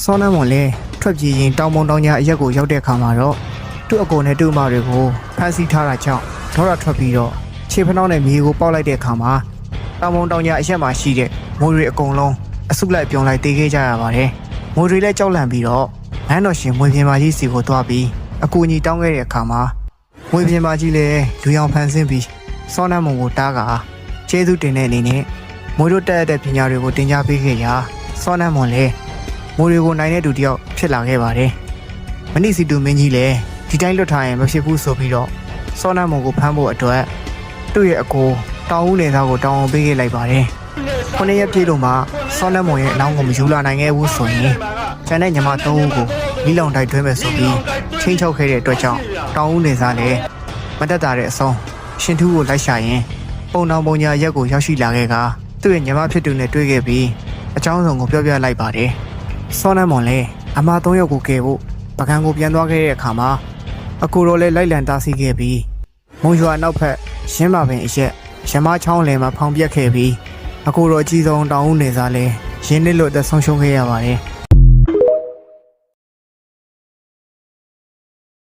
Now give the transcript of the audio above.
စောနမ်းမွန်လည်းထွက်ပြေးရင်တောင်မုံတောင်ညာအရက်ကိုရောက်တဲ့အခါမှာတော့သူ့အကိုနဲ့သူ့အမတွေကိုဖမ်းဆီးထားတာကြောင့်ဒေါရထွက်ပြီးတော့ခြေဖနှောင်းနဲ့မြေကိုပေါက်လိုက်တဲ့အခါမှာတောင်မုံတောင်ညာအရက်မှာရှိတဲ့မိုးတွေအကုန်လုံးအစုလိုက်ပြုံလိုက်တေးခဲ့ကြရပါတယ်မိုးတွေလည်းကြောက်လန့်ပြီးတော့နန်းတော်ရှင်မွေပြင်းမကြီးစီကိုသွားပြီးအကူအညီတောင်းခဲ့တဲ့အခါမှာမွေပြင်းမကြီးလည်းလူရောင်ဖန်ဆင်းပြီးစောနမ်းမွန်ကိုတားကကျေးဇူးတင်တဲ့အနေနဲ့မိုးတို့တက်တဲ့ပညာတွေကိုတင် जा ပေးခဲ့ရာစောနမ်းမွန်လည်းမိုးတွေကိုနိုင်တဲ့သူတယောက်ဖြစ်လာခဲ့ပါတယ်မဏိစီတူမင်းကြီးလည်းဒီတိုင်းလွတ်ထားရင်မဖြစ်ဘူးဆိုပြီးတော့စောနမ်းမွန်ကိုဖမ်းဖို့အတွက်သူ့ရဲ့အကိုတောင်ဦးနယ်သားကိုတောင်းအောင်ပေးခဲ့လိုက်ပါတယ်ခုနှစ်ရက်ပြည့်လို့မှစောနမ်းမွန်ရဲ့အလောင်းကိုမယူလာနိုင်ခဲ့ဘူးဆိုရင်ကျန်တဲ့ညီမ၃ဦးကိုမိလောင်တိုက်တွဲမယ်ဆိုပြီးချင်းချုပ်ခဲ့တဲ့အတွက်ကြောင့်တောင်ဦးနယ်သားလည်းမတက်တာတဲ့အဆုံးရှင်ထူးကိုလိုက်ရှာရင်ပုံတောင်ပုံညာရက်ကိုရောက်ရှိလာခဲ့ကသူ့ရဲ့ညီမဖြစ်သူနဲ့တွေ့ခဲ့ပြီးအကြောင်းစုံကိုပြောပြလိုက်ပါတယ်စောနမ်းမွန်လည်းအမ၃ယောက်ကိုကယ်ဖို့ပကံကိုပြန်သွားခဲ့တဲ့အခါမှာအကူတော်လည်းလိုက်လံတားဆီးခဲ့ပြီးမုံရွာနောက်ဖက်ရင်းမာပင်အရက်ရမချောင်းလယ်မှာဖောင်ပြက်ခဲ့ပြီးအကူတော်အကြီးဆုံးတောင်ဦးနေစားလည်းရင်းနစ်လို့အသက်ဆုံးရှုံးခဲ့ရပါတယ်